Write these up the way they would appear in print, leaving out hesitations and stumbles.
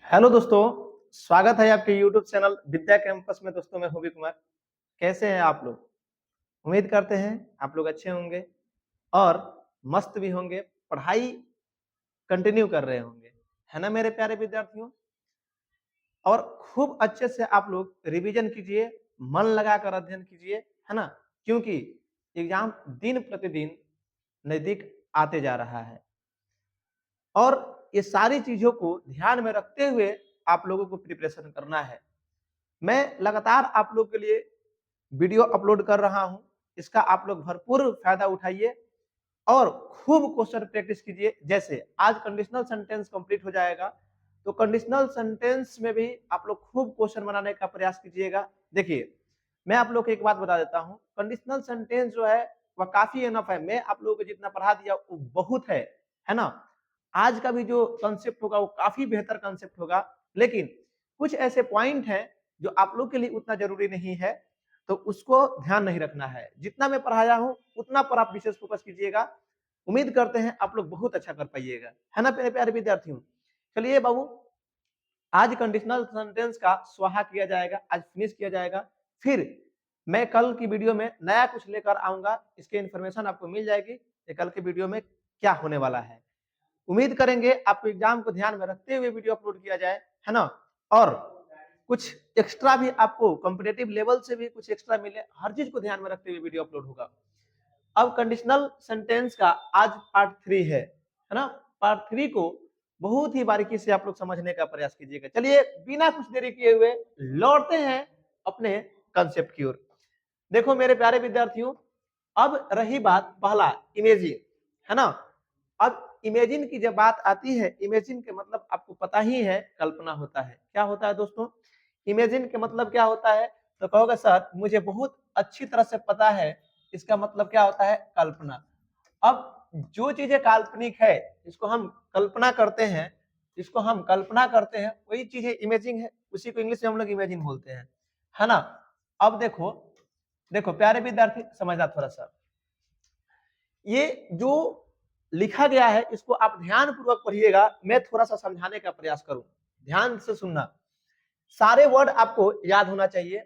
Hello दोस्तों, स्वागत है आपके यूट्यूब चैनल विद्या कैंपस में। दोस्तों मैं हूबी कुमार। कैसे हैं आप लोग? उम्मीद करते हैं आप लोग अच्छे होंगे और मस्त भी होंगे, पढ़ाई कंटिन्यू कर रहे होंगे, है ना मेरे प्यारे विद्यार्थियों? और खूब अच्छे से आप लोग रिवीजन कीजिए, मन लगाकर अध्ययन कीजिए, है ना? क्योंकि एग्जाम दिन प्रतिदिन नजदीक आते जा रहा है और ये सारी चीजों को ध्यान में रखते हुए आप लोगों को प्रिपरेशन करना है। मैं लगातार आप लोग के लिए वीडियो अपलोड कर रहा हूं, इसका आप लोग भरपूर फायदा उठाइए और खूब क्वेश्चन प्रैक्टिस कीजिए। जैसे आज कंडीशनल सेंटेंस कंप्लीट हो जाएगा, तो कंडीशनल सेंटेंस में भी आप लोग खूब क्वेश्चन बनाने का प्रयास कीजिएगा। देखिए, मैं आप लोग को एक बात बता देता हूं, कंडीशनल सेंटेंस जो है वह काफी एनफ है। मैं आप लोगों को जितना पढ़ा दिया वो बहुत है ना? आज का भी जो कंसेप्ट होगा वो काफी बेहतर कंसेप्ट होगा, लेकिन कुछ ऐसे पॉइंट हैं जो आप लोग के लिए उतना जरूरी नहीं है, तो उसको ध्यान नहीं रखना है। जितना मैं पढ़ाया हूं उतना पर आप विशेष फोकस कीजिएगा। उम्मीद करते हैं आप लोग बहुत अच्छा कर पाइएगा, है ना मेरे प्यारे विद्यार्थियों? चलिए बाबू, आज कंडीशनल सेंटेंस का स्वाहा किया जाएगा, आज फिनिश किया जाएगा। फिर मैं कल की वीडियो में नया कुछ लेकर आऊंगा, इसके इन्फॉर्मेशन आपको मिल जाएगी कि कल की वीडियो में क्या होने वाला है। उम्मीद करेंगे आपको एग्जाम को ध्यान में रखते हुए वीडियो अपलोड किया जाए, है ना? और कुछ एक्स्ट्रा भी आपको कॉम्पिटेटिव लेवल से भी कुछ एक्स्ट्रा मिले, हर चीज को ध्यान में रखते हुए वीडियो अपलोड होगा। अब कंडीशनल सेंटेंस का आज पार्ट 3 है ना? पार्ट 3 को बहुत ही बारीकी से आप लोग समझने का प्रयास कीजिएगा। चलिए बिना कुछ देरी किए हुए लौटते हैं अपने कंसेप्ट की ओर। देखो मेरे प्यारे विद्यार्थियों, अब रही बात पहला इमेजिन, है ना? अब इमेजिन की जब बात आती है, इमेजिन के मतलब आपको पता ही है, कल्पना होता है। क्या होता है दोस्तों? इमेजिन के मतलब क्या होता है? तो कहोगे सर मुझे बहुत अच्छी तरह से पता है, इसका मतलब क्या होता है? कल्पना। अब जो चीजें काल्पनिक है, इसको हम कल्पना करते हैं, इसको हम कल्पना करते हैं, वही चीजें इमेजिंग है, उसी को इंग्लिश में हम लोग इमेजिन बोलते हैं, है ना? अब देखो देखो प्यारे विद्यार्थी, समझना थोड़ा सा, ये जो लिखा गया है इसको आप ध्यान पूर्वक पढ़िएगा। मैं थोड़ा सा समझाने का प्रयास करूं, ध्यान से सुनना। सारे वर्ड आपको याद होना चाहिए।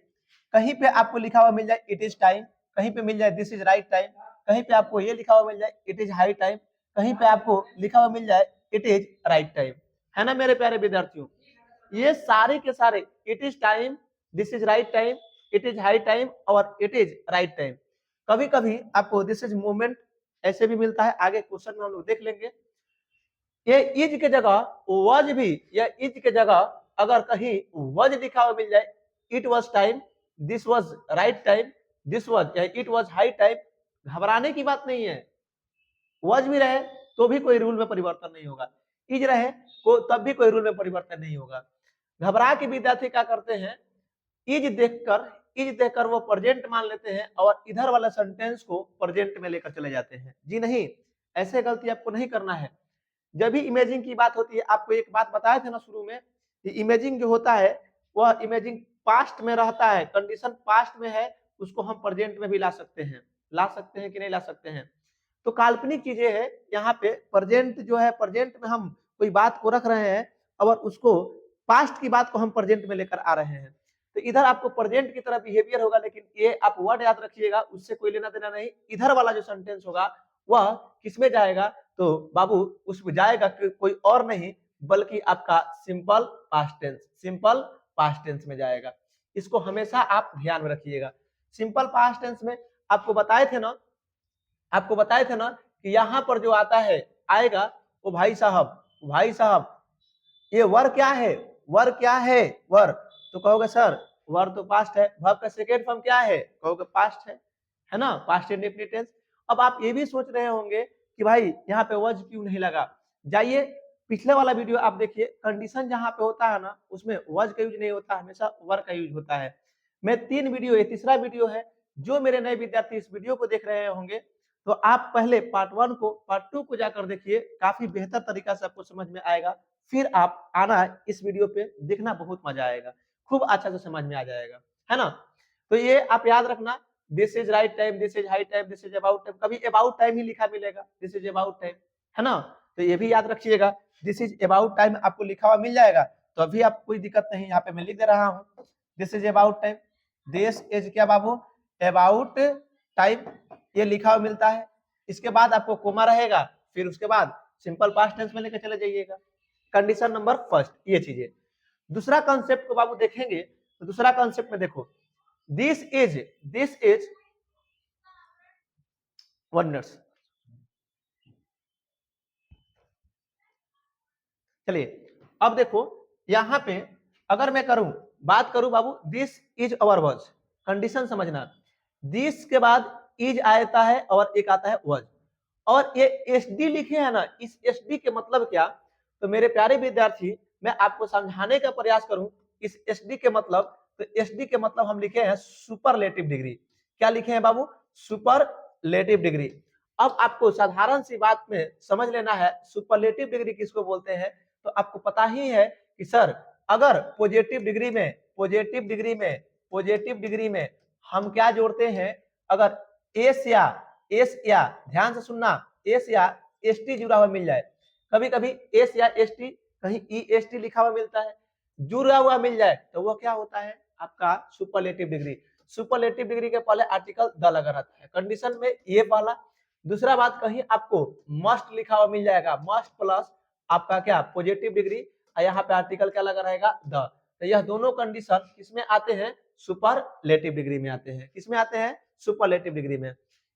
कहीं पे आपको लिखा हुआ मिल जाए इट इज टाइम, कहीं पे मिल जाए दिस इज राइट टाइम, कहीं पे आपको ये लिखा हुआ मिल जाए इट इज हाई टाइम, कहीं पे आपको लिखा हुआ मिल जाए इट इज राइट टाइम, है ना मेरे प्यारे विद्यार्थियों? ये सारे के सारे it is time, this is right time, it is high time और इट इज राइट टाइम। कभी कभी आपको दिस इज मूवमेंट ऐसे भी मिलता है, आगे क्वेश्चन में हम लोग देख लेंगे। ये इज के जगह वज भी, या इज के जगह अगर कहीं वज लिखा हुआ मिल जाए, it was time, this was right time, this was या इट वॉज हाई टाइम, घबराने की बात नहीं है। वज भी रहे तो भी कोई रूल में परिवर्तन नहीं होगा, इज रहे को तब भी कोई रूल में परिवर्तन नहीं होगा। घबरा के विद्यार्थी क्या करते हैं, इज देखकर वो प्रेजेंट मान लेते हैं और इधर वाला सेंटेंस को प्रेजेंट में लेकर चले जाते हैं। जी नहीं, ऐसे गलती आपको नहीं करना है। जब भी इमेजिंग की बात होती है, आपको एक बात बताए थे ना शुरू में, कि इमेजिंग जो होता है वह इमेजिंग पास्ट में रहता है, कंडीशन पास्ट में है, उसको हम प्रेजेंट में भी ला सकते हैं कि नहीं ला सकते हैं? तो काल्पनिक चीजें है, यहाँ पे प्रेजेंट जो है, प्रेजेंट में हम कोई बात को रख रहे हैं और उसको पास्ट की बात को हम प्रेजेंट में लेकर आ रहे हैं। तो इधर आपको प्रेजेंट की तरह बिहेवियर होगा, लेकिन ये आप वर्ड याद रखिएगा, उससे कोई लेना देना नहीं। इधर वाला जो सेंटेंस होगा वह किसमें जाएगा? तो बाबू उसमें जाएगा कोई और नहीं बल्कि आपका simple past tense, simple past tense में जाएगा। इसको हमेशा आप ध्यान में रखिएगा। सिंपल पास्ट टेंस में आपको बताए थे ना कि यहाँ पर जो आता है आएगा वो भाई साहब, ये वर क्या है? वर क्या है? वर। तो कहोगे सर वर तो पास्ट है, वर्ब का सेकेंड फॉर्म क्या है? कहोगे पास्ट है ना, पास्ट इंडेफिनिट टेंस। अब आप ये भी सोच रहे होंगे कि भाई यहाँ पे वज क्यों नहीं लगा? जाइए पिछले वाला वीडियो आप देखिए, कंडीशन जहाँ पे होता है ना उसमें वज का यूज नहीं होता, हमेशा वर का यूज होता है। मैं 3 वीडियो, ये तीसरा वीडियो है। जो मेरे नए विद्यार्थी इस वीडियो को देख रहे होंगे तो आप पहले पार्ट 1 को, पार्ट 2 को जाकर देखिए, काफी बेहतर तरीका से आपको समझ में आएगा। फिर आप आना इस वीडियो पे, देखना बहुत मजा आएगा, खूब अच्छा से समझ में आ जाएगा, है ना? तो ये आप याद रखना, this is right time, this is high time, this is about time, कभी अबाउट टाइम ही लिखा मिलेगा, दिस इज अबाउट टाइम, है ना? तो ये भी याद रखिएगा, दिस इज अबाउट टाइम आपको लिखा हुआ मिल जाएगा तो अभी आप कोई दिक्कत नहीं, यहाँ पे मैं लिख दे रहा हूँ this is about time, this is क्या बाबू अबाउट टाइम, ये लिखा हुआ मिलता है। इसके बाद आपको कोमा रहेगा, फिर उसके बाद सिंपल पास्ट टेंस में लेकर चले जाइएगा। कंडीशन नंबर फर्स्ट ये चीज है। दूसरा कॉन्सेप्ट को बाबू देखेंगे तो दूसरा कॉन्सेप्ट में देखो दिस इज 1 मिनट। चलिए अब देखो यहां पे अगर मैं बात करूं बाबू this is our was, condition समझना, दिस के बाद इज आता है और एक आता है वॉज, और ये एसडी लिखे हैं ना, इस एसडी के मतलब क्या, तो मेरे प्यारे विद्यार्थी मैं आपको समझाने का प्रयास करूं इस एसडी के मतलब। तो एसडी के मतलब हम लिखे हैं सुपरलेटिव डिग्री। क्या लिखे हैं बाबू? Superlative degree. अब आपको साधारण सी बात में समझ लेना है सुपरलेटिव डिग्री किसको बोलते हैं। तो आपको पता ही है कि सर अगर पॉजिटिव डिग्री में हम क्या जोड़ते हैं, अगर एस या ध्यान से सुनना, एस या एस टी जुड़ा हुआ मिल जाए, कभी कभी एस या एस टी कहीं ई एस टी लिखा हुआ मिलता है, जुड़ा हुआ मिल जाए तो वो क्या होता है आपका सुपरलेटिव डिग्री। सुपरलेटिव डिग्री के पहले आर्टिकल द लगा रहता है कंडीशन में, ये पहला। दूसरा बात कहीं आपको मस्ट लिखा हुआ मिल जाएगा, मस्ट प्लस आपका क्या पॉजिटिव डिग्री, यहाँ पे आर्टिकल क्या लगा रहेगा द। तो यह दोनों कंडीशन किसमें आते हैं? सुपरलेटिव डिग्री में आते हैं। किसमें आते हैं? सुपरलेटिव डिग्री में।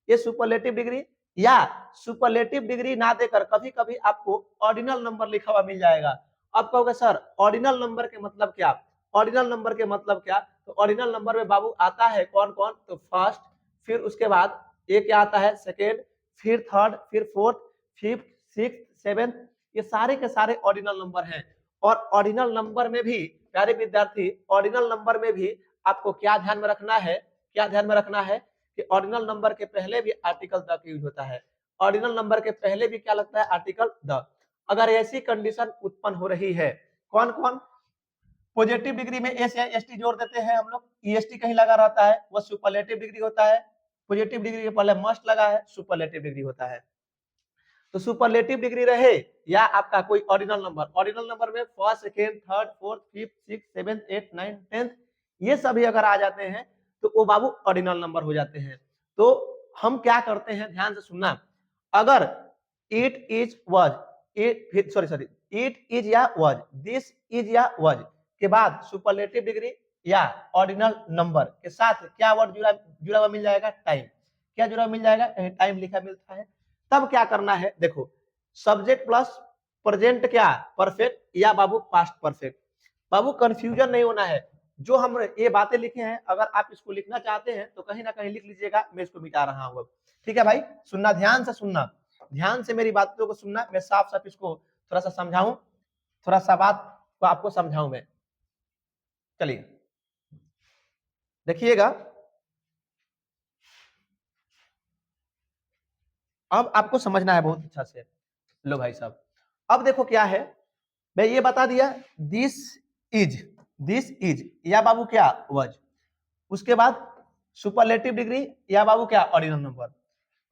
ये सुपरलेटिव डिग्री या सुपरलेटिव डिग्री ना देकर कभी कभी आपको ऑर्डिनल नंबर लिखा हुआ मिल जाएगा। अब कहोगे सर ऑर्डिनल नंबर के मतलब क्या? ऑर्डिनल नंबर के मतलब क्या? तो ऑर्डिनल नंबर में बाबू आता है कौन कौन? तो फर्स्ट, फिर उसके बाद एक क्या आता है सेकेंड, फिर थर्ड, फिर फोर्थ, फिफ्थ, सिक्स्थ, सेवेंथ, ये सारे के सारे ऑर्डिनल नंबर हैं। और ऑर्डिनल नंबर में भी प्यारे विद्यार्थी, ऑर्डिनल नंबर में भी आपको क्या ध्यान में रखना है, क्या ध्यान में रखना है कि ऑर्डिनल नंबर के पहले भी आर्टिकल द यूज होता है। ऑर्डिनल नंबर के पहले भी क्या लगता है? Article the. अगर ऐसी कंडीशन उत्पन्न हो रही है, कौन कौन? पॉजिटिव डिग्री में एस या एस टी जोड़ देते हैं हम लोग, ईएसटी कहीं लगा रहता है, वो सुपरलेटिव डिग्री होता है। पॉजिटिव डिग्री के पहले मस्ट लगा है, सुपरलेटिव डिग्री होता है। तो सुपरलेटिव डिग्री रहे या आपका कोई ऑर्डिनल नंबर में first, second, third, fourth, fifth, six, seventh, eight, nine, tenth, ये सभी अगर आ जाते हैं तो वो बाबू ऑर्डिनल नंबर हो जाते हैं। तो हम क्या करते हैं, ध्यान से सुनना, अगर it is was, it is या वॉज, दिस इज या वॉज के बाद सुपरलेटिव डिग्री या ऑर्डिनल नंबर के साथ क्या वर्ड जुड़ा हुआ मिल जाएगा? टाइम। क्या जुड़ा मिल जाएगा? कहीं टाइम लिखा मिलता है। तब क्या करना है, देखो सब्जेक्ट प्लस प्रेजेंट क्या परफेक्ट या बाबू पास्ट परफेक्ट। बाबू कंफ्यूजन नहीं होना है, जो हम ये बातें लिखे हैं अगर आप इसको लिखना चाहते हैं तो कहीं ना कहीं लिख लीजिएगा, मैं इसको मिटा रहा हूं अब। ठीक है भाई, सुनना, ध्यान से सुनना, ध्यान से मेरी बातों को सुनना, मैं साफ साफ इसको थोड़ा सा समझाऊं, थोड़ा सा बात को आपको समझाऊं मैं। चलिए देखिएगा, अब आपको समझना है बहुत अच्छा से। लो भाई साहब, अब देखो क्या है, मैं ये बता दिया दिस इज या बाबू क्या वॉज, उसके बाद सुपरलेटिव डिग्री या बाबू क्या ऑर्डिनल नंबर।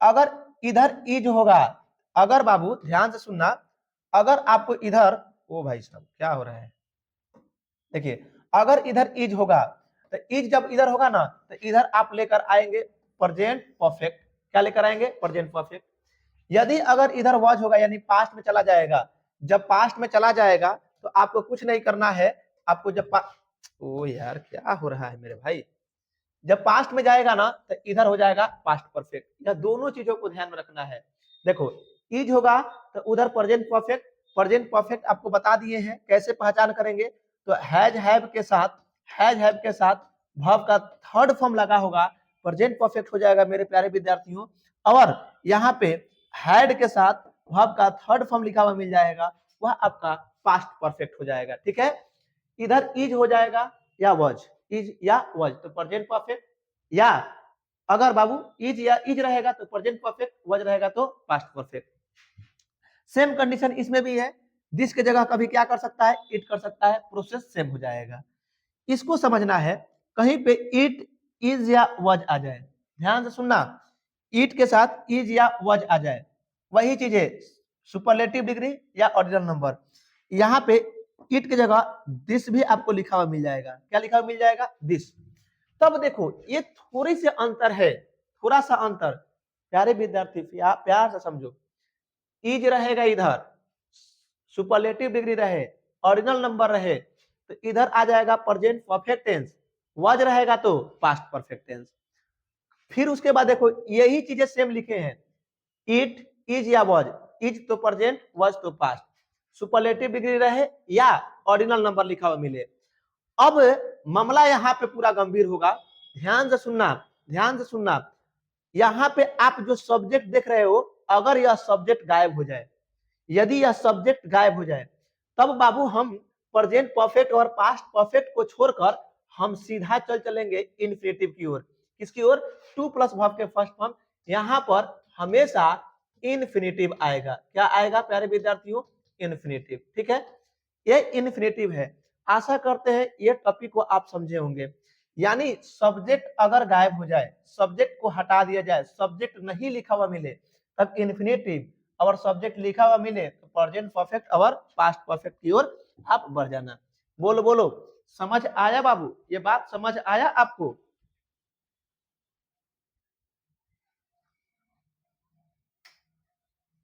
अगर इधर इज होगा, अगर बाबू ध्यान से सुनना, अगर आपको इधर, ओ भाई साहब क्या हो रहा है, देखिए अगर इधर इज होगा तो इज जब इधर होगा ना तो इधर आप लेकर आएंगे प्रेजेंट परफेक्ट। क्या लेकर आएंगे? Present perfect. यदि अगर इधर वॉज होगा यानी पास्ट में चला जाएगा, जब पास्ट में चला जाएगा तो आपको कुछ नहीं करना है, आपको जब ओ यार क्या हो रहा है मेरे भाई, जब पास्ट में जाएगा ना तो इधर हो जाएगा पास्ट परफेक्ट। यह दोनों चीजों को ध्यान में रखना है। देखो इज होगा तो उधर प्रेजेंट परफेक्ट, प्रेजेंट परफेक्ट आपको बता दिए हैं कैसे पहचान करेंगे। तो हैज हैव के साथ वर्ब का थर्ड फॉर्म लगा होगा, प्रेजेंट परफेक्ट हो जाएगा मेरे प्यारे विद्यार्थियों। और यहाँ पे हैड के साथ वर्ब का थर्ड फॉर्म लिखा हुआ मिल जाएगा, वह आपका पास्ट परफेक्ट हो जाएगा। ठीक है, इधर इज हो जाएगा या वॉज, इज या वॉज तो प्रेजेंट परफेक्ट, या अगर बाबू इज या इज रहेगा तो प्रेजेंट परफेक्ट, वॉज रहेगा तो पास्ट परफेक्ट। सेम कंडीशन इसमें भी है, दिस के जगह कभी क्या कर सकता है? इट कर सकता है, प्रोसेस सेम हो जाएगा। इसको समझना है, कहीं पे इट इज या वॉज आ जाए, ध्यान से सुनना, इट के साथ इज या वॉज आ जाए, वही चीज है सुपरलेटिव डिग्री या ऑर्डिनल नंबर। यहाँ पे इट की जगह दिस भी आपको लिखा हुआ मिल जाएगा। क्या लिखा हुआ मिल जाएगा? दिस। तब देखो ये थोड़ी सी अंतर है, थोड़ा सा अंतर। प्यारे विद्यार्थी प्यार से समझो, इज रहेगा इधर, सुपरलेटिव डिग्री रहे, ऑर्डिनल नंबर रहे, तो इधर आ जाएगा प्रेजेंट परफेक्ट टेंस, वाज रहेगा तो पास्ट परफेक्ट टेंस। फिर उसके बाद देखो यही चीजें सेम लिखे हैं, इट, इज या वाज, इज तो प्रेजेंट, वाज तो पास्ट, सुपरलेटिव डिग्री रहे या ऑर्डिनल नंबर लिखा हुआ मिले। अब मामला यहाँ पे पूरा गंभीर होगा, ध्यान से सुनना, ध्यान से सुनना। यहाँ पे आप जो सब्जेक्ट देख रहे हो, अगर यह सब्जेक्ट गायब हो जाए, यदि यह सब्जेक्ट गायब हो जाए, तब बाबू हम प्रेजेंट परफेक्ट और पास्ट परफेक्ट को छोड़कर हम सीधा चलेंगे इन्फिनेटिव की ओर। किसकी ओर? टू प्लस वर्ब के फर्स्ट फॉर्म। यहाँ पर हमेशा इन्फिनेटिव आएगा। क्या आएगा प्यारे विद्यार्थियों? इन्फिनेटिव। ठीक है, ये इन्फिनेटिव है। आशा करते हैं ये टॉपिक को आप समझे होंगे। यानी सब्जेक्ट अगर गायब हो जाए, सब्जेक्ट को हटा दिया जाए, सब्जेक्ट नहीं लिखा हुआ मिले, तब इन्फिनेटिव, और सब्जेक्ट लिखा हुआ मिले तो प्रेजेंट परफेक्ट और पास्ट परफेक्ट की ओर आप बढ़ जाना। बोलो बोलो, समझ आया बाबू? ये बात समझ आया आपको?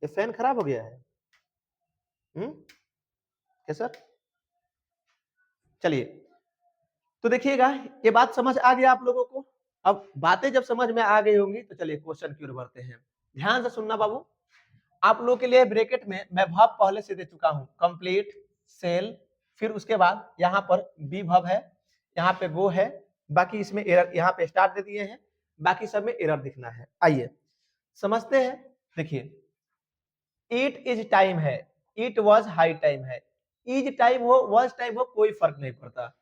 ये फैन खराब हो गया है? क्या सर? चलिए, तो देखिएगा ये बात समझ आ गया आप लोगों को। अब बातें जब समझ में आ गई होंगी तो चलिए क्वेश्चन की ओर बढ़ते हैं। ध्यान से सुनना बाबू, आप लोगों के लिए ब्रैकेट में मैं वर्ब पहले से दे चुका हूं, कंप्लीट, सेल, फिर उसके बाद यहाँ पर बी वर्ब है, यहाँ पे गो है, बाकी इसमें एरर यहाँ पे स्टार्ट दे दिए हैं, बाकी सब में एरर दिखना है। आइए समझते हैं। देखिए, इट इज टाइम है, इट वॉज हाई टाइम है, इज टाइम हो वॉज टाइम हो कोई फर्क नहीं पड़ता।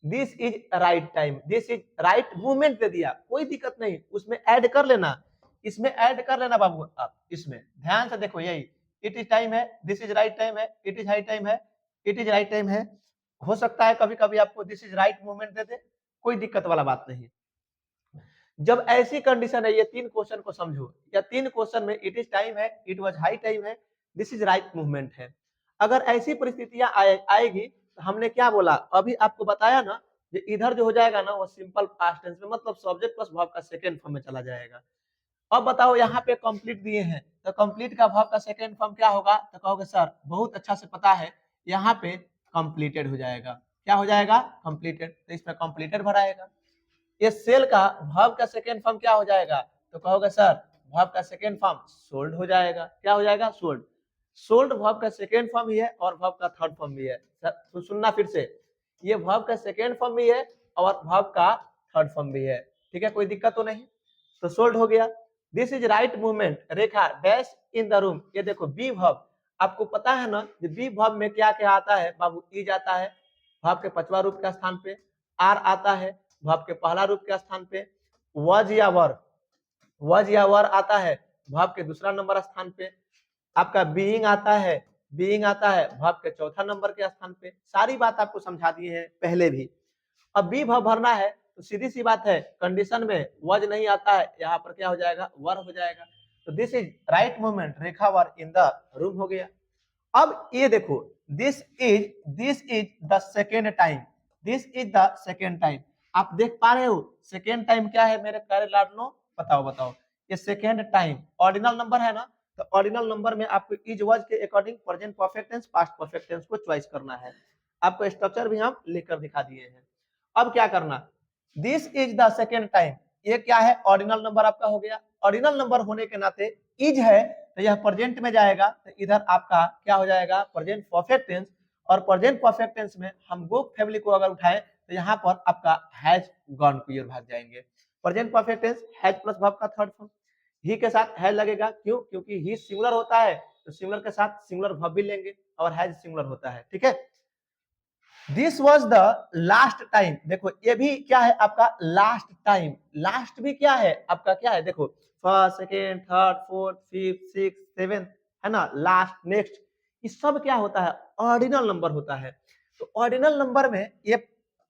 This is right time, this is right movement दे दिया, कोई दिक्कत नहीं, उसमें ऐड कर लेना, इसमें ऐड कर लेना बाबू। आप इसमें ध्यान से देखो, यही इट इज टाइम है, दिस इज राइट टाइम है, इट इज हाई टाइम है, इट इज राइट टाइम है। हो सकता है कभी कभी आपको दिस इज राइट मूवमेंट दे दे, कोई दिक्कत वाला बात नहीं। जब ऐसी कंडीशन है, ये तीन क्वेश्चन को समझो, या तीन क्वेश्चन में इट इज टाइम है, इट वाज हाई टाइम है, दिस इज राइट मूवमेंट है। अगर ऐसी परिस्थितियां आएगी तो हमने क्या बोला, अभी आपको बताया ना, कि इधर जो हो जाएगा ना वो सिंपल पास्ट टेंस में, मतलब सब्जेक्ट प्लस वर्ब का सेकंड फॉर्म में चला जाएगा। अब बताओ यहाँ पे कंप्लीट दिए हैं, तो कंप्लीट का वर्ब का सेकंड फॉर्म क्या होगा? तो कहोगे सर बहुत अच्छा से पता है, यहाँ पे कंप्लीटेड हो जाएगा। क्या हो जाएगा? कंप्लीटेड। तो इसमें कंप्लीटेड भराएगा। ये सेल का वर्ब का सेकंड फॉर्म क्या हो जाएगा? तो कहोगे सर वर्ब का सेकंड फॉर्म सोल्ड हो जाएगा। क्या हो जाएगा? सोल्ड। सोल्ड वर्ब का सेकंड फॉर्म भी है और वर्ब का थर्ड फॉर्म भी है। तो सुनना फिर से, ये वर्ब का सेकंड फॉर्म भी है और वर्ब का थर्ड फॉर्म भी है। ठीक है, कोई दिक्कत तो नहीं? तो सोल्ड हो गया। This is right movement Rekha dash in the room. ये देखो बी वर्ब, आपको पता है ना बी वर्ब में क्या क्या आता है बाबू? इज आता है वर्ब के पांचवा रूप के स्थान पे, आर आता है वर्ब के पहला रूप के स्थान पे, वज या वर आता है वर्ब के दूसरा नंबर स्थान पे, आपका बीइंग आता है, वर्ब के चौथा नंबर के स्थान पे। सारी बात आपको समझा दी है पहले भी। अब बी वर्ब भरना है तो सीधी सी बात है, कंडीशन में वज नहीं आता है, यहाँ पर क्या हो जाएगा? वर हो जाएगा। तो this is right movement Rekha were in the room हो गया। अब ये देखो, this is the second time, this is the second time. आप देख पा रहे हो सेकेंड टाइम क्या है मेरे प्यारे लाडलो? बताओ बताओ। ये सेकेंड टाइम ऑर्डिनल नंबर है ना, तो ऑर्डिनल नंबर में आपको इज वाज के according present perfect tense past perfect tense को चॉइस करना है। आपको स्ट्रक्चर भी हम लेकर दिखा दिए हैं। अब क्या करना, this is the second time, ये क्या है? ऑर्डिनल नंबर आपका हो गया। ऑर्डिनल नंबर होने के नाते इज है तो यह प्रेजेंट में जाएगा, तो इधर आपका क्या हो जाएगा? Present perfect tense. और प्रेजेंट परफेक्ट टेंस में हम गो फैमिली को अगर उठाएं तो यहाँ पर आपका हैज गॉन की ओर भाग जाएंगे। Present perfect tense has plus verb का थर्ड फॉर्म, ही के साथ हैज लगेगा। क्यों? क्योंकि ही सिंगुलर होता है, तो सिंगुलर के साथ सिंगुलर वर्ब भी लेंगे और हैज सिंगुलर होता है। ठीक है, this was the last time. देखो ये भी क्या है आपका? Last time. लास्ट भी क्या है आपका? क्या है? देखो first, second, third, fourth, fifth, six, seventh, है ना, लास्ट, नेक्स्ट, ये सब क्या होता है? ऑर्डिनल नंबर होता है। तो ऑर्डिनल नंबर में ये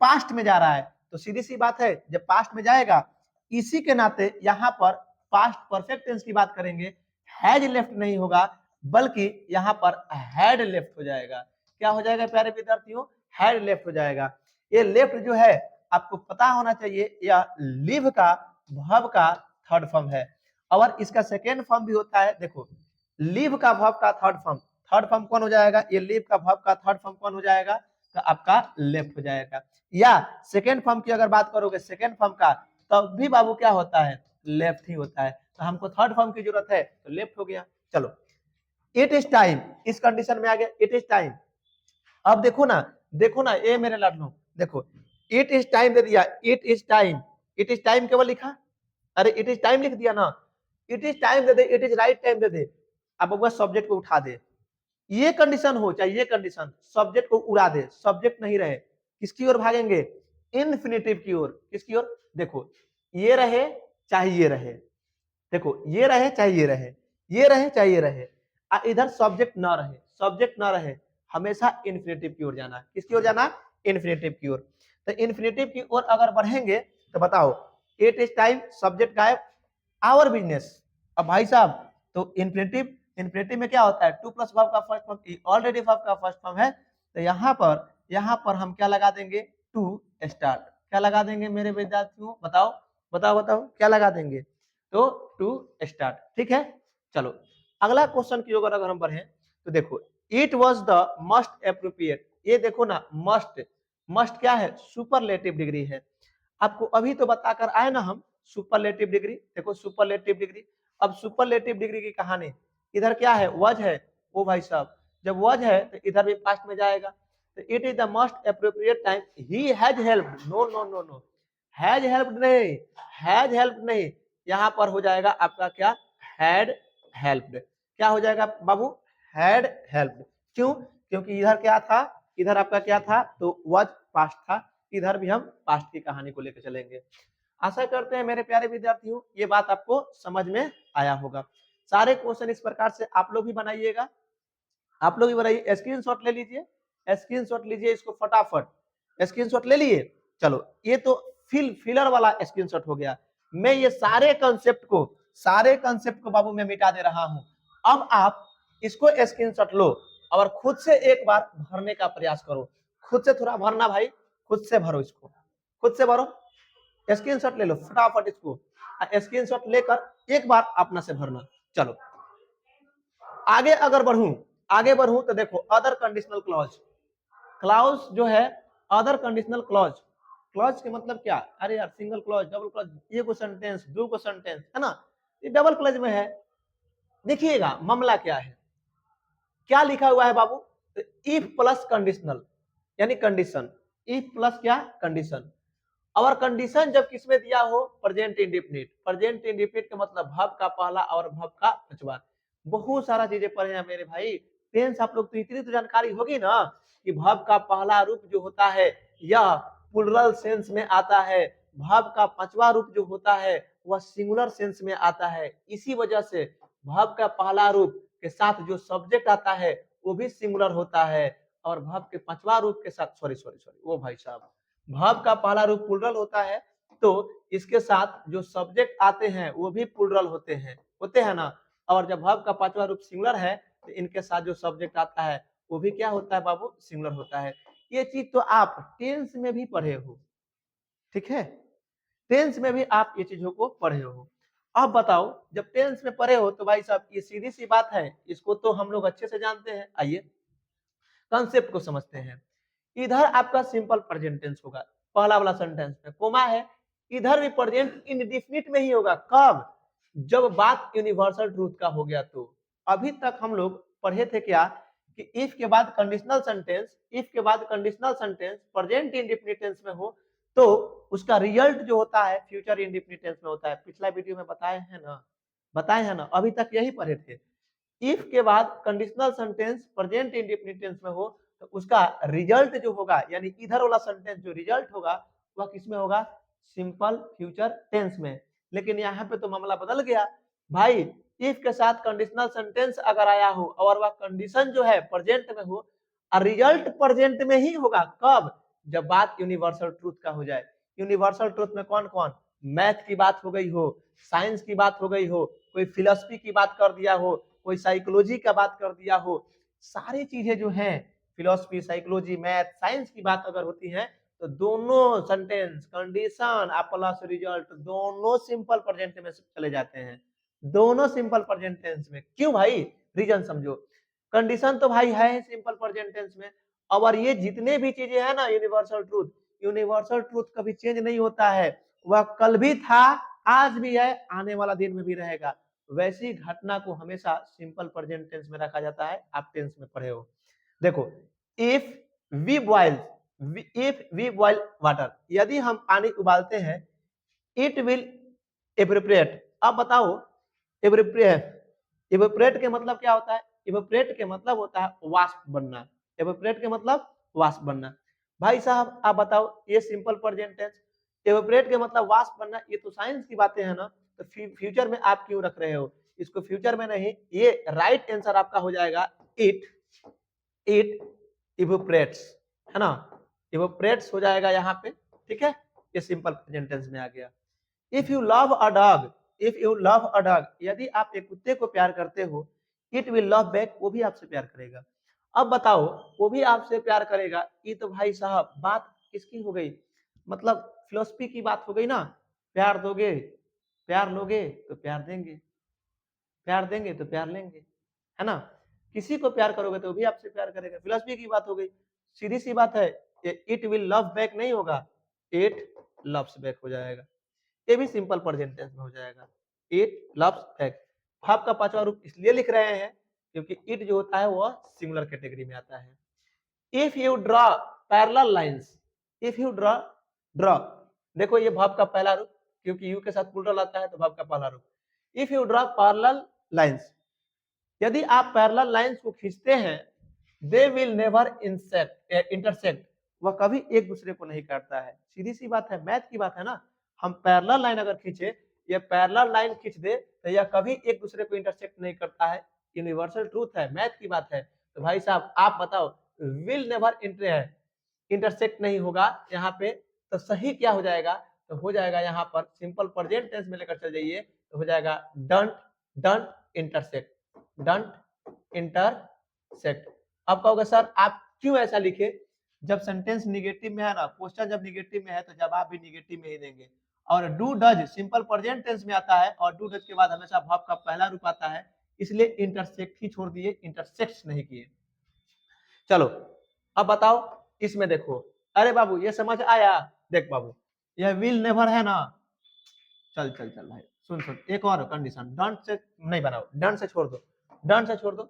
पास्ट में जा रहा है, तो सीधी सी बात है जब पास्ट में जाएगा, इसी के नाते यहाँ पर पास्ट परफेक्ट टेंस की बात करेंगे, हैज लेफ्ट नहीं होगा बल्कि यहाँ पर हैड लेफ्ट हो जाएगा। क्या हो जाएगा प्यारे विद्यार्थियों, हैड लेफ्ट हो जाएगा। ये लेफ्ट जो है आपको पता होना चाहिए, यह लीव का वर्ब का थर्ड फॉर्म है, और इसका सेकेंड फॉर्म भी होता है। देखो लीव का वर्ब का थर्ड फॉर्म कौन हो जाएगा, ये लीव का वर्ब का थर्ड फॉर्म कौन हो जाएगा, तो आपका लेफ्ट हो जाएगा। या सेकेंड फॉर्म की अगर बात करोगे सेकेंड फॉर्म का, तब भी बाबू क्या होता है, लेफ्ट ही होता है। तो हमको थर्ड फॉर्म की जरूरत है तो लेफ्ट हो गया। चलो इट इज टाइम, इस कंडीशन में आ गया इट इज टाइम। अब देखो ना ये मेरे लाडलो, देखो इट इज टाइम दे दिया, इट इज टाइम केवल लिखा, अरे इट इज टाइम लिख दिया ना, इट इज टाइम दे दे, इट इज राइट टाइम दे दे, अब वह सब्जेक्ट को उठा दे, ये कंडीशन हो चाहे ये कंडीशन, सब्जेक्ट को उड़ा दे, सब्जेक्ट नहीं रहे, किसकी ओर भागेंगे, इन्फिनेटिव की ओर। किसकी ओर, देखो ये रहे चाहे ये रहे, देखो ये रहे चाहे ये रहे, ये रहे चाहे ये रहे, इधर सब्जेक्ट ना रहे, हमेशा इन्फिनेटिव की ओर जाना। किसकी ओर जाना, इन्फिनेटिव की ओर। तो इन्फिनेटिव की ओर अगर बढ़ेंगे तो बताओ इट इज टाइम, सब्जेक्ट गायब, आवर बिजनेस। अब भाई साहब तो इन्फिनेटिव में क्या होता है, टू प्लस वर्ब का फर्स्ट फॉर्म, ऑलरेडी वर्ब का फर्स्ट फॉर्म है, तो यहाँ पर हम क्या लगा देंगे, टू स्टार्ट। क्या लगा देंगे मेरे विद्यार्थियों, बताओ बताओ बताओ क्या लगा देंगे, तो टू स्टार्ट। ठीक है, चलो अगला क्वेश्चन की ओर अगर हम बढ़े तो देखो it was the must appropriate, ये देखो ना मस्ट क्या है, सुपरलेटिव डिग्री है। आपको अभी तो बताकर आए ना हम सुपरलेटिव डिग्री, देखो सुपरलेटिव डिग्री। अब सुपरलेटिव डिग्री की कहानी, इधर क्या है, वज है, ओ भाई साहब जब वज है तो इधर भी पास्ट में जाएगा, तो it is the most appropriate time he has helped, no no no no, has helped नहीं, यहाँ पर हो जाएगा आपका क्या, हैड हेल्प्ड। क्या हो जाएगा बाबू, हैड हेल्प्ड। क्यों, क्योंकि इधर क्या था, इधर आपका क्या था, तो वज पास्ट था, इधर भी हम पास्ट की कहानी को लेकर चलेंगे। आशा करते हैं मेरे प्यारे विद्यार्थियों ये बात आपको समझ में आया होगा। सारे क्वेश्चन इस प्रकार से आप लोग भी बनाइएगा, आप लोग भी बनाइए, स्क्रीनशॉट ले लीजिए, स्क्रीनशॉट लीजिए इसको फटाफट, स्क्रीनशॉट ले लिए। चलो ये तो फिलर वाला स्क्रीनशॉट हो गया, मैं ये सारे कंसेप्ट को बाबू मैं मिटा दे रहा हूं। अब आप इसको स्क्रीनशॉट लो और खुद से एक बार भरने का प्रयास करो, खुद से थोड़ा भरना भाई, खुद से भरो इसको, खुद से भरो, स्क्रीनशॉट ले लो फटाफट इसको, स्क्रीनशॉट लेकर एक बार अपना से भरना। चलो आगे अगर बढ़ूं तो देखो अदर कंडीशनल क्लॉज जो है, अदर कंडीशनल क्लॉज के मतलब क्या, अरे यार सिंगल क्लॉज, डबल क्लॉज, एक सेंटेंस, दो सेंटेंस है ना, ये डबल क्लॉज में है। देखिएगा मामला क्या है, क्या लिखा हुआ है बाबू, इफ प्लस कंडीशनल यानी कंडीशन, इफ प्लस क्या, कंडीशन। और कंडीशन जब किसमें दिया हो, प्रेजेंट इंडेफिनिट, प्रेजेंट इंडेफिनिट का मतलब वर्ब का पहला और वर्ब का पांचवा। बहुत सारा चीजें पढ़े हैं मेरे भाई, टेंस आप लोग तो इतनी तो जानकारी होगी ना कि वर्ब का पहला रूप जो होता है यह प्लुरल सेंस में आता है, वर्ब का पांचवा रूप जो होता है वह सिंगुलर सेंस में आता है। इसी वजह से वर्ब का पहला रूप के साथ जो सब्जेक्ट आता है वो भी सिंगुलर होता है, और वर्ब के पांचवा रूप के साथ सॉरी वो भाई साहब, वर्ब का पहला रूप प्लुरल होता है तो इसके साथ जो सब्जेक्ट आते हैं वो भी प्लुरल होते हैं ना, और जब वर्ब का पांचवा रूप सिंगुलर है तो इनके साथ जो सब्जेक्ट आता है वो भी क्या होता है बाबू, सिंगुलर होता है। ये चीज तो आप टेंस में भी पढ़े हो, ठीक है, टेंस में भी आप ये चीजों को पढ़े हो। अब बताओ जब टेंस में पढ़े हो तो भाई साहब ये सीधी सी बात है, इसको तो हम लोग अच्छे से जानते हैं। आइए कंसेप्ट को समझते हैं। इधर आपका सिंपल प्रेजेंट टेंस होगा, पहला वाला सेंटेंस में कोमा है, इधर भी प्रेजेंट इंडेफिनिट में ही होगा। कब, जब बात यूनिवर्सल ट्रूथ का हो गया। तो अभी तक हम लोग पढ़े थे क्या कि इफ के बाद कंडीशनल सेंटेंस, इफ के बाद conditional sentence present indefinite tense में हो तो उसका रिजल्ट जो होता है फ्यूचर इंडेफिनिट टेंस में होता है। पिछला वीडियो में बताए हैं ना, अभी तक यही पढ़े थे। इफ के बाद conditional sentence present indefinite tense में हो तो उसका रिजल्ट जो होगा, यानी इधर वाला सेंटेंस जो रिजल्ट होगा वह किसमें होगा, सिंपल फ्यूचर टेंस में। लेकिन यहाँ पे तो मामला बदल गया भाई, इफ के साथ कंडीशनल सेंटेंस अगर आया हो और वह कंडीशन जो है प्रेजेंट में हो और रिजल्ट प्रेजेंट में ही होगा। कब, जब बात यूनिवर्सल ट्रूथ का हो जाए। यूनिवर्सल ट्रूथ में कौन कौन, मैथ की बात हो गई हो, साइंस की बात हो गई हो, कोई फिलोसफी की बात कर दिया हो, कोई साइकोलॉजी का बात कर दिया हो, सारी चीजें जो हैं फिलोसफी, साइकोलॉजी, मैथ, साइंस की बात अगर होती है तो दोनों सेंटेंस, कंडीशन, प्लस रिजल्ट दोनों सिंपल प्रेजेंट में चले जाते हैं, दोनों सिंपल प्रेजेंट टेंस में। क्यों भाई? रीजन समझो। कंडीशन तो भाई है सिंपल प्रेजेंट टेंस में, और ये जितने भी चीजें हैं ना यूनिवर्सल ट्रूथ कभी चेंज नहीं होता है, वह कल भी था, आज भी है, आने वाला दिन में भी रहेगा। वैसी घटना को हमेशा सिंपल प्रेजेंट टेंस में रखा जाता है। आप टेंस में पढ़े हो, देखो इफ वी बॉयल वाटर, यदि हम पानी उबालते हैं, इट विल एवोपरेट। अब बताओ एवोपरेट के मतलब क्या होता है? एवोपरेट के मतलब होता है वाष्प बनना। एवोपरेट के मतलब वाष्प बनना। भाई साहब आप बताओ, ये सिंपल प्रेजेंट टेंस, एवोपरेट के मतलब वाष्प बनना, ये तो साइंस की बातें हैं ना, तो फ्यूचर में आप क्यों रख रहे हो इसको? फ्यूचर में नहीं, ये राइट आंसर आपका हो जाएगा इट इवोपरेट्स, है ना, इवोपरेट्स हो जाएगा यहाँ पे, ठीक है। ये सिंपल प्रेजेंट टेंस में आ गया। If you love a dog, यदि आप एक कुत्ते को प्यार करते हो, इट विल लव बैक, वो भी आपसे प्यार करेगा। अब बताओ, वो भी आपसे प्यार करेगा, ये तो भाई साहब बात किसकी हो गई? मतलब फिलोसफी की बात हो गई ना। प्यार दोगे, प्यार लोगे तो प्यार देंगे, प्यार देंगे तो प्यार लेंगे, है ना। किसी को प्यार करोगे तो वो भी आपसे प्यार करेगा। फिलोसफी की बात हो गई, सीधी सी बात है। इट विल लव बैक नहीं होगा, इट लव्स बैक हो जाएगा। ये भी सिंपल प्रेजेंट टेंस में हो जाएगा, इट लव्स बैक। भाव का पांचवा रूप इसलिए लिख रहे हैं क्योंकि इट जो होता है वह सिंगुलर कैटेगरी में आता है। If you draw parallel lines, if you draw draw, देखो ये भाव का पहला रूप, क्योंकि यू के साथ प्लूरल आता है तो भाव का पहला रूप। If you draw parallel lines, यदि आप पैरेलल लाइंस को खींचते हैं, दे विल नेवर इंटरसेक्ट, वह कभी एक दूसरे को नहीं काटता है। सीधी सी बात है, मैथ की बात है ना। हम पैरेलल लाइन अगर खींचे, ये पैरेलल लाइन खींच दे तो यह कभी एक दूसरे को इंटरसेक्ट नहीं करता है। यूनिवर्सल ट्रूथ है, मैथ की बात है। तो भाई साहब आप बताओ, विल नेवर इंटरसेक्ट नहीं होगा यहाँ पे, तो सही क्या हो जाएगा? तो हो जाएगा यहाँ पर सिंपल प्रेजेंट टेंस में लेकर चल जाइए तो हो जाएगा डोंट इंटरसेक्ट, डोंट इंटरसेक्ट। अब कहोगे सर आप क्यों ऐसा लिखे? जब सेंटेंस निगेटिव में है ना, क्वेश्चन जब निगेटिव में है तो जवाब भी निगेटिव में ही देंगे। और do does simple present tense में आता है, और डू डज के बाद हमेशा वर्ब का पहला रूप आता है, इसलिए इंटरसेक्ट ही छोड़ दिए, इंटरसेक्ट नहीं किए। चलो अब बताओ, इसमें देखो, अरे बाबू ये समझ आया? देख बाबू, यह विल नेवर है ना, चल चल चल भाई सुन, एक और कंडीशन, डोंट से नहीं बनाओ, डोंट से छोड़ दो, डोंट से छोड़ दो।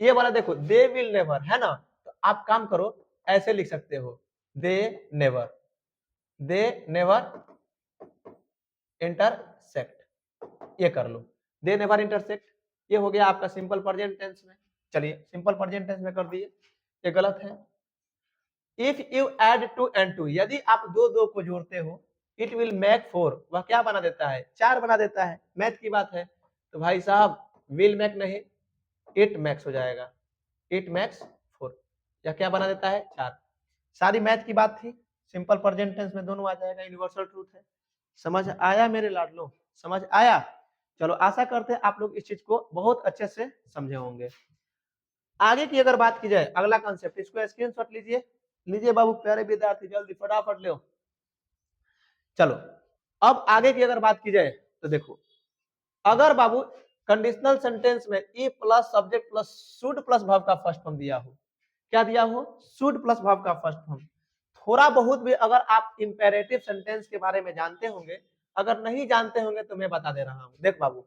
ये वाला देखो, दे विल नेवर है ना, तो आप काम करो, ऐसे लिख सकते हो, दे नेवर इंटरसेक्ट, ये कर लो, दे नेवर इंटरसेक्ट। ये हो गया आपका सिंपल प्रेजेंट टेंस में। चलिए सिंपल प्रेजेंट टेंस में कर दिए, ये गलत है। If you add two and two, यदि आप दो दो को जोड़ते हो, इट विल मेक फोर, वह क्या बना देता है? चार बना देता है। मैथ की बात है, तो भाई साहब विल मेक नहीं, इट मैक्स हो जाएगा, इट मैक्स फोर। यह क्या बना देता है? चार। सारी मैथ की बात थी, सिंपल प्रेजेंट टेंस में दोनों आ जाएगा, यूनिवर्सल ट्रूथ है। समझ आया मेरे लाडलो? समझ आया? चलो आशा करते हैं आप लोग इस चीज को बहुत अच्छे से समझे होंगे। आगे की अगर बात की जाए, अगला कॉन्सेप्ट, इसको स्क्रीनशॉट लीजिए, लीजिए बाबू प्यारे विद्यार्थी, जल्दी फटाफट लो। चलो अब आगे की अगर बात की जाए तो देखो, अगर बाबू कंडीशनल सेंटेंस में E plus subject plus should plus verb का फर्स्ट फॉर्म दिया हो, क्या दिया हो? शुड प्लस वर्ब का फर्स्ट फॉर्म। थोड़ा बहुत भी अगर आप इंपेरेटिव सेंटेंस के बारे में जानते होंगे, अगर नहीं जानते होंगे तो मैं बता दे रहा हूं। देख बाबू,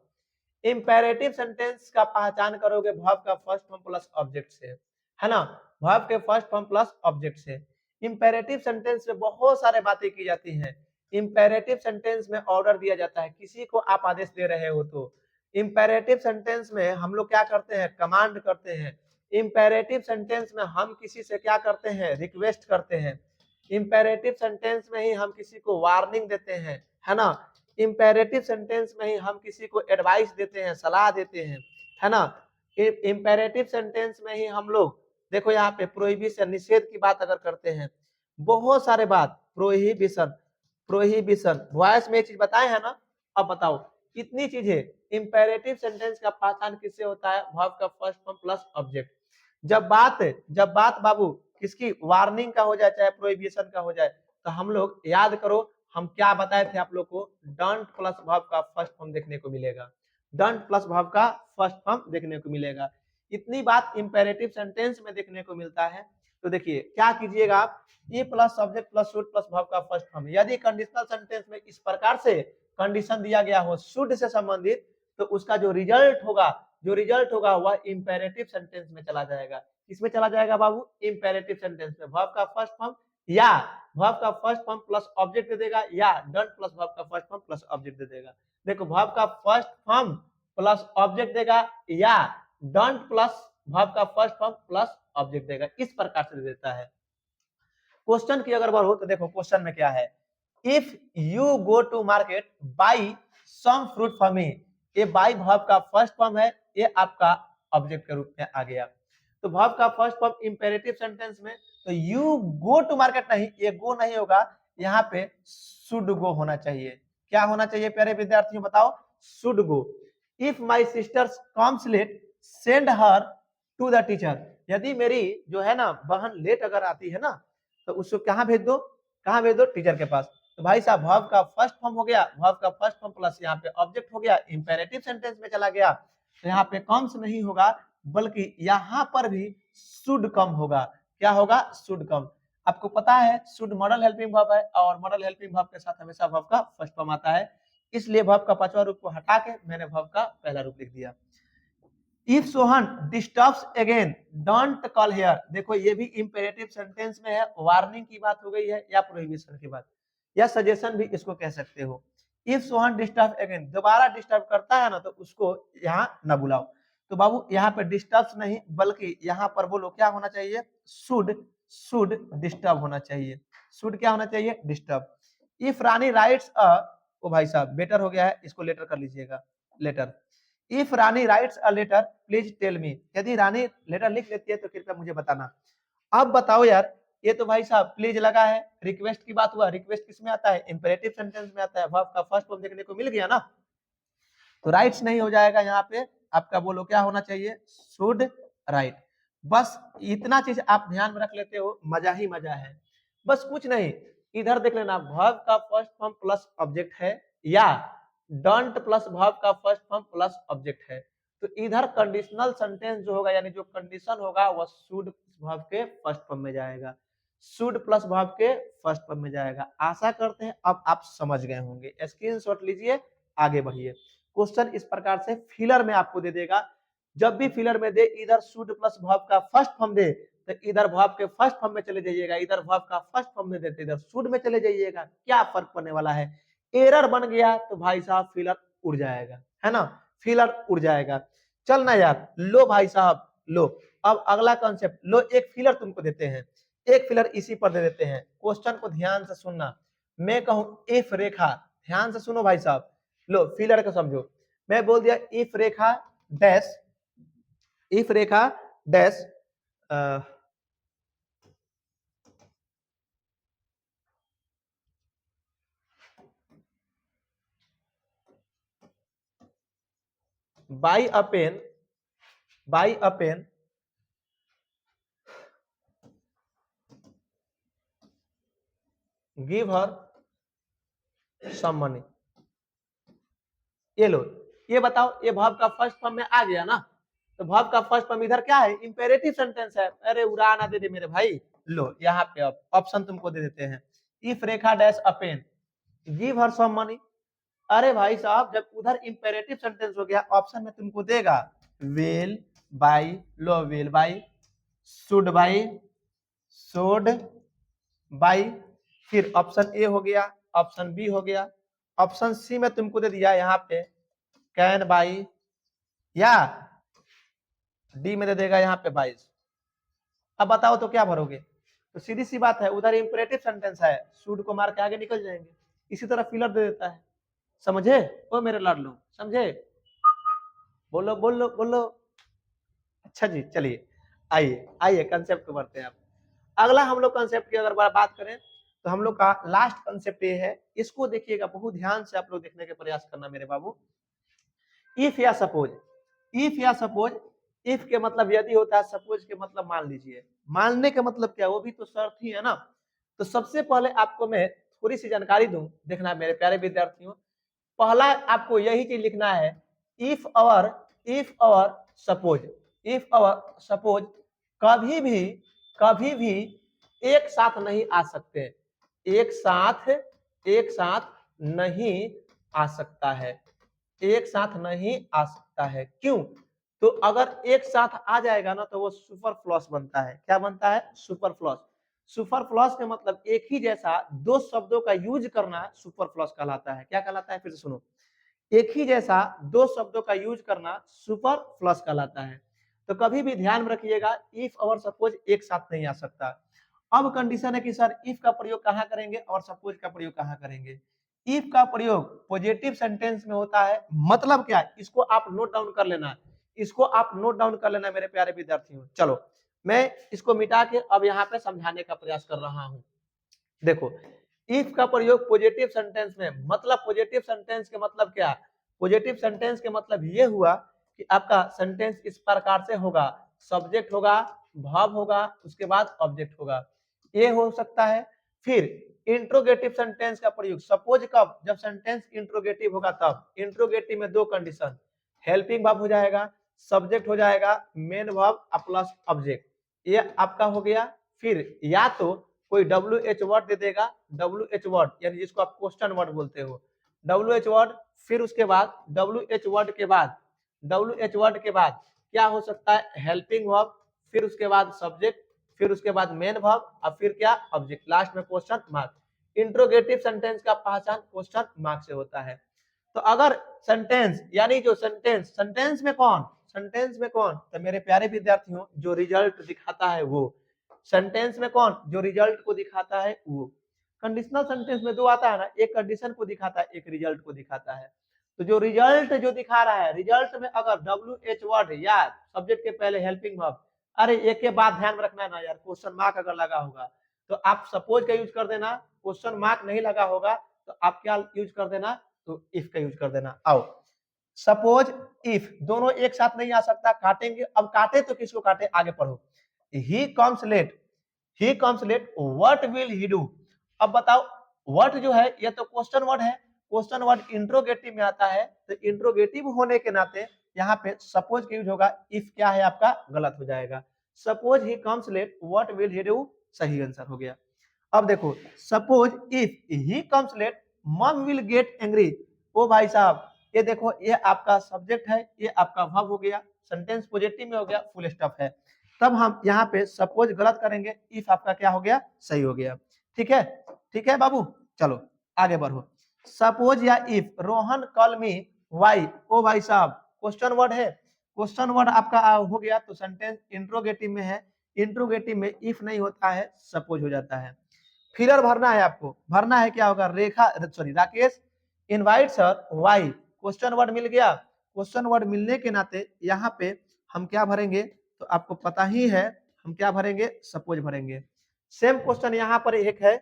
इंपेरेटिव सेंटेंस का पहचान करोगे वर्ब का फर्स्ट फॉर्म प्लस ऑब्जेक्ट से, है ना, वर्ब के फर्स्ट फॉर्म प्लस ऑब्जेक्ट से। इंपेरेटिव सेंटेंस में बहुत सारे बातें की जाती हैं। इंपेरेटिव सेंटेंस में ऑर्डर दिया जाता है, किसी को आप आदेश दे रहे हो तो। इंपेरेटिव सेंटेंस में हम लोग क्या करते हैं? कमांड करते हैं। इंपेरेटिव सेंटेंस में हम किसी से क्या करते हैं? रिक्वेस्ट करते हैं। इंपेरेटिव सेंटेंस में ही हम किसी को वार्निंग देते हैं, है ना। इंपेरेटिव सेंटेंस में ही हम किसी को एडवाइस देते हैं, सलाह देते हैं, है ना। इंपेरेटिव सेंटेंस में ही हम लोग, देखो यहाँ पे प्रोहिबिशन, निषेध की बात अगर करते हैं, बहुत सारे बात, प्रोहिबिशन वॉइस में चीज बताए हैं ना। अब बताओ, कितनी चीजें। इंपेरेटिव सेंटेंस का पहचान किससे होता है? वर्ब का फर्स्ट फॉर्म प्लस ऑब्जेक्ट। जब बात बाबू किसकी वार्निंग का हो जाए चाहे प्रोहिबिशन का हो जाए, तो हम लोग याद करो हम क्या बताए थे आप लोग को, डोंट प्लस वर्ब का फर्स्ट फॉर्म देखने को मिलेगा, डोंट प्लस वर्ब का फर्स्ट फॉर्म देखने को मिलेगा। इतनी बात इंपेरेटिव सेंटेंस में देखने को मिलता है। तो देखिए क्या कीजिएगा आप, E plus subject plus should plus verb का फर्स्ट फॉर्म, यदि कंडीशनल सेंटेंस में इस प्रकार से कंडीशन दिया गया हो शुड से संबंधित, तो उसका जो रिजल्ट होगा वह इंपेरेटिव सेंटेंस में चला जाएगा। इसमें चला जाएगा बाबू इंपेरेटिव सेंटेंस में, वर्ब का फर्स्ट फॉर्म या वर्ब का first form plus object they देगा, या डोंट प्लस वर्ब का first form plus object they देगा। देखो वर्ब का फर्स्ट फॉर्म प्लस ऑब्जेक्ट देगा, या डोंट प्लस वर्ब का फर्स्ट फॉर्म प्लस ऑब्जेक्ट देगा, इस प्रकार से दे देता है। क्वेश्चन की अगर बात हो तो देखो क्वेश्चन में क्या है, if you go to market buy some fruit for me, ये बाई वर्ब का फर्स्ट फॉर्म है, ये आपका ऑब्जेक्ट के रूप में आ गया। तो वर्ब का फर्स्ट फॉर्म इंपेरेटिव सेंटेंस में, तो यू गो टू मार्केट नहीं, ये गो नहीं होगा, यहाँ पे शुड गो होना चाहिए। क्या होना चाहिए प्यारे विद्यार्थियों बताओ, should go. If my sisters comes late send her to the teacher, यदि मेरी जो है ना बहन लेट अगर आती है ना, तो उसको कहाँ भेज दो, कहाँ भेज दो, टीचर के पास। तो भाई साहब वर्ब का फर्स्ट फॉर्म हो गया, वर्ब का फर्स्ट फॉर्म प्लस यहाँ पे ऑब्जेक्ट हो गया, इंपेरेटिव सेंटेंस में चला गया। तो यहाँ पे कम्स नहीं होगा, बल्कि यहाँ पर भी शुड कम होगा। क्या होगा, शुड कम। आपको पता है शुड मॉडल हेल्पिंग वर्ब है, और मॉडल हेल्पिंग वर्ब के साथ हमेशा वर्ब का फर्स्ट फॉर्म आता है, इसलिए वर्ब का पांचवा रूप को हटा के मैंने वर्ब का पहला रूप लिख दिया। If Sohan disturbs again don't call here, देखो ये भी इंपेरेटिव सेंटेंस में है, वार्निंग की बात हो गई है या प्रोहिबिशन की बात, या सजेशन भी इसको कह सकते हो। इफ सोहन डिस्टर्ब अगेन, दोबारा डिस्टर्ब करता है ना, तो उसको यहाँ न बुलाओ। तो बाबू यहाँ पे डिस्टर्ब नहीं, बल्कि यहाँ पर बोलो क्या होना चाहिए, शुड डिस्टर्ब होना चाहिए। शुड क्या होना चाहिए, disturb. If Rani writes a, ओ भाई साहब बेटर हो गया है, इसको लेटर कर लीजिएगा, letter. If Rani writes a letter please tell me, यदि रानी लेटर लिख लेती है तो कृपया मुझे बताना। अब बताओ यार, ये तो भाई साहब प्लीज लगा है, रिक्वेस्ट की बात हुआ, रिक्वेस्ट किस में आता है, इंपेरेटिव सेंटेंस में आता है, वर्ब का फर्स्ट फॉर्म देखने को मिल गया ना। तो राइट्स नहीं हो जाएगा, यहाँ पे आपका बोलो क्या होना चाहिए, शुड राइट। बस इतना चीज आप ध्यान में रख लेते हो, मजा ही मजा है। बस कुछ नहीं, इधर देख लेना, वर्ब का फर्स्ट फॉर्म प्लस ऑब्जेक्ट है, या डोंट प्लस वर्ब का फर्स्ट फॉर्म प्लस ऑब्जेक्ट है। तो इधर कंडीशनल सेंटेंस जो होगा, यानी जो कंडीशन होगा, वह शुड वर्ब के फर्स्ट फॉर्म में जाएगा, शुड प्लस वर्ब के फर्स्ट फॉर्म में जाएगा। आशा करते हैं अब आप समझ गए होंगे, स्क्रीनशॉट लीजिए, आगे बढ़िए। क्वेश्चन इस प्रकार से फिलर में आपको दे देगा, जब भी फिलर में दे, इधर शुड प्लस वर्ब का फर्स्ट फॉर्म दे, तो इधर वर्ब के फर्स्ट फॉर्म में चले जाइएगा, इधर वर्ब का फर्स्ट फॉर्म में देते इधर शुड में चले जाइएगा, क्या फर्क पड़ने वाला है। एरर बन गया तो भाई साहब फिलर उड़ जाएगा, है ना, फिलर उड़ जाएगा। चल ना यार, लो भाई साहब लो, अब अगला कॉन्सेप्ट लो, एक फिलर तुमको देते हैं, एक फिलर इसी पर दे देते हैं। क्वेश्चन को ध्यान से सुनना, मैं कहूं इफ रेखा, ध्यान से सुनो भाई साहब, लो फिलर को समझो। मैं बोल दिया if Rekha dash, if Rekha dash buy a pen, buy a pen give her some money. ये लो, ये बताओ, ये वर्ब का फर्स्ट फॉर्म में आ गया ना, तो वर्ब का फर्स्ट फॉर्म इधर क्या है, इंपेरेटिव सेंटेंस है। अरे उड़ा ना दे दे मेरे भाई, लो यहाँ पे अब ऑप्शन तुमको दे देते हैं, if Rekha dash a pen give her some money. अरे भाई साहब जब उधर इंपेरेटिव सेंटेंस हो गया, ऑप्शन में तुमको देगा will by, low will by, should by, should by, फिर ऑप्शन ए हो गया, ऑप्शन बी हो गया, ऑप्शन सी में तुमको दे दिया यहाँ पे कैन बाई, या डी में दे देगा यहाँ पे 22। अब बताओ तो क्या भरोगे, तो सीधी सी बात है, उधर इंपेरेटिव सेंटेंस है, शुड को मार के आगे निकल जाएंगे, इसी तरह फिलर दे देता है। समझे ओ मेरे लाडलो, समझे, बोलो बोलो बोलो। अच्छा जी, चलिए आइए आइए कंसेप्ट को बढ़ते हैं। आप अगला हम लोग कंसेप्ट की अगर बात करें, तो हम लोग का लास्ट कंसेप्ट ये है, इसको देखिएगा बहुत ध्यान से आप लोग देखने के प्रयास करना मेरे बाबू। इफ या सपोज, इफ या सपोज इफ के मतलब यदि होता है, सपोज के मतलब मान लीजिए। मानने का मतलब क्या, वो भी तो शर्त ही है ना। तो सबसे पहले आपको मैं थोड़ी सी जानकारी दूं, देखना मेरे प्यारे विद्यार्थियों। पहला आपको यही चीज लिखना है, if our suppose, if our suppose कभी भी एक साथ नहीं आ सकते, एक साथ नहीं आ सकता है, एक साथ नहीं आ सकता है। क्यों? तो अगर एक साथ आ जाएगा ना तो वो सुपरफ्लॉस बनता है। क्या बनता है? सुपरफ्लॉस। सुपरफ्लॉस का मतलब एक ही जैसा दो शब्दों का यूज करना सुपरफ्लॉस कहलाता है। क्या कहलाता है? फिर से सुनो, एक ही जैसा दो शब्दों का यूज करना सुपरफ्लस कहलाता है। तो कभी भी ध्यान में रखिएगा, इफ और सपोज एक साथ नहीं आ सकता। अब कंडीशन है कि सर इफ का प्रयोग कहां करेंगे और सपोज का प्रयोग कहां करेंगे। इफ का प्रयोग पॉजिटिव सेंटेंस में होता है। मतलब क्या, इसको आप नोट डाउन कर लेना, इसको आप नोट डाउन कर लेना मेरे प्यारे विद्यार्थियों। चलो मैं इसको मिटा के अब यहाँ पे समझाने का प्रयास कर रहा हूं। देखो, इफ का प्रयोग पॉजिटिव सेंटेंस में, मतलब पॉजिटिव सेंटेंस के मतलब क्या, पॉजिटिव सेंटेंस के मतलब ये हुआ कि आपका सेंटेंस इस प्रकार से होगा, सब्जेक्ट होगा, वर्ब होगा, उसके बाद ऑब्जेक्ट होगा, ये हो सकता है। फिर इंट्रोगेटिव सेंटेंस का प्रयोग सपोज कब, जब सेंटेंस इंट्रोगेटिव होगा तब। इंट्रोगेटिव में दो कंडीशन, हेल्पिंग वर्ब हो जाएगा, सब्जेक्ट हो जाएगा, मेन वर्ब प्लस ऑब्जेक्ट, ये आपका हो गया। फिर या तो कोई WH वर्ड दे देगा, WH वर्ड यानी जिसको आप क्वेश्चन वर्ड बोलते हो, WH वर्ड। फिर उसके बाद WH वर्ड के बाद, WH वर्ड के बाद क्या हो सकता है, हेल्पिंग वर्ब, फिर उसके बाद सब्जेक्ट, फिर उसके बाद मेन वर्ब, और फिर क्या, ऑब्जेक्ट, लास्ट में क्वेश्चन मार्क। इंट्रोगेटिव सेंटेंस का पहचान क्वेश्चन मार्क से होता है। तो अगर सेंटेंस यानी जो सेंटेंस में कौन, सेंटेंस में कौन, तो मेरे प्यारे विद्यार्थियों जो रिजल्ट दिखाता है वो, सेंटेंस में कौन, जो रिजल्ट को दिखाता है वो। कंडीशनल सेंटेंस में दो आता है ना, एक कंडीशन को दिखाता है, एक रिजल्ट को दिखाता है। तो जो रिजल्ट जो दिखा रहा है, रिजल्ट में अगर WH वर्ड या सब्जेक्ट के पहले हेल्पिंग वर्ब, अरे एक के बाद ध्यान रखना ना यार, क्वेश्चन मार्क अगर लगा होगा तो आप सपोज का यूज कर देना, क्वेश्चन मार्क नहीं लगा होगा तो आप क्या यूज कर देना, तो इफ का यूज कर देना। आओ, सपोज इफ दोनों एक साथ नहीं आ सकता, काटेंगे। अब काटे तो किसको काटे, आगे पढ़ो। He comes late, he comes late, what will he do. अब बताओ, व्हाट जो है ये तो क्वेश्चन वर्ड है, क्वेश्चन वर्ड इंट्रोगेटिव में आता है, तो इंट्रोगेटिव होने के नाते यहाँ पे सपोज का यूज होगा, इफ क्या है आपका गलत हो जाएगा। Suppose he comes late, what will he do, सही आंसर हो गया। अब देखो, suppose if he comes late, mum will get angry. ओ भाई साहब, ये देखो, ये आपका सब्जेक्ट है, ये आपका वर्ब हो गया, सेंटेंस पॉजिटिव में हो गया, फुल स्टॉप है। तब हम यहाँ पे सपोज गलत करेंगे, इफ आपका क्या हो गया, सही हो गया। ठीक है, ठीक है बाबू, चलो आगे बढ़ो। सपोज या if Rohan call me why. ओ भाई साहब, क्वेश्चन वर्ड है, क्वेश्चन वर्ड आपका हो गया, तो सेंटेंस इंट्रोगेटिव में है, इंट्रोगेटिव में इफ नहीं होता है, सपोज हो जाता है। फिलर भरना है आपको, भरना है, क्या होगा, Rekha, sorry Rakesh invite sir why, question word मिल गया। क्वेश्चन वर्ड मिलने के नाते यहाँ पे हम क्या भरेंगे, तो आपको पता ही है, हम क्या भरेंगे, सपोज भरेंगे। सेम क्वेश्चन यहाँ पर एक है,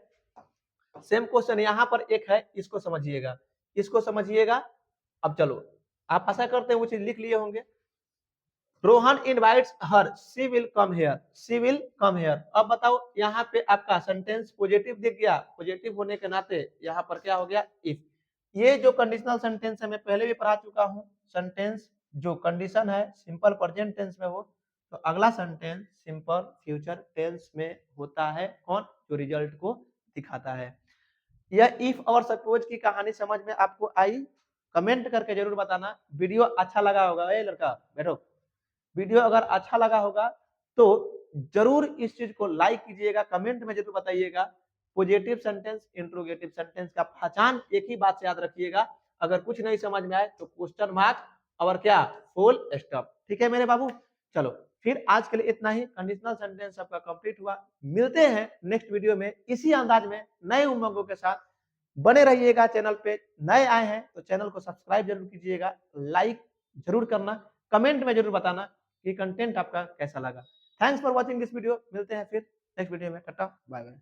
सेम क्वेश्चन यहाँ पर एक है, इसको समझिएगा, इसको समझिएगा। अब चलो, आप आशा करते हैं वो चीज लिख लिए होंगे। Rohan invites her, she will come here, she will come here. अब बताओ, यहाँ पे आपका सेंटेंस पॉजिटिव दिख गया, पॉजिटिव होने के नाते यहाँ पर क्या हो गया, इफ। ये जो कंडीशनल सेंटेंस है मैं पहले भी पढ़ा चुका हूँ। सेंटेंस जो कंडीशन है सिंपल प्रेजेंट टेंस में हो, तो अगला सेंटेंस सिंपल फ्यूचर टेंस में होता है। कौन, जो रिजल्ट को दिखाता है। यह इफ और सपोज की कहानी समझ में आपको आई, कमेंट करके जरूर बताना। वीडियो अच्छा लगा होगा, ए लड़का बैठो, वीडियो अगर अच्छा लगा होगा तो जरूर इस चीज को लाइक कीजिएगा, कमेंट में जरूर बताइएगा। पॉजिटिव सेंटेंस, इंट्रोगेटिव सेंटेंस का पहचान एक ही बात से याद रखिएगा, अगर कुछ नहीं समझ में आए तो क्वेश्चन मार्क और क्या, फुल स्टॉप। ठीक है मेरे बाबू, चलो फिर आज के लिए इतना ही। कंडीशनल सेंटेंस आपका कंप्लीट हुआ। मिलते हैं नेक्स्ट वीडियो में इसी अंदाज में नए उमंगों के साथ। बने रहिएगा चैनल पे, नए आए हैं तो चैनल को सब्सक्राइब जरूर कीजिएगा, लाइक जरूर करना, कमेंट में जरूर बताना कि कंटेंट आपका कैसा लगा। Thanks for watching this video. मिलते हैं फिर नेक्स्ट वीडियो में, टाटा बाय बाय।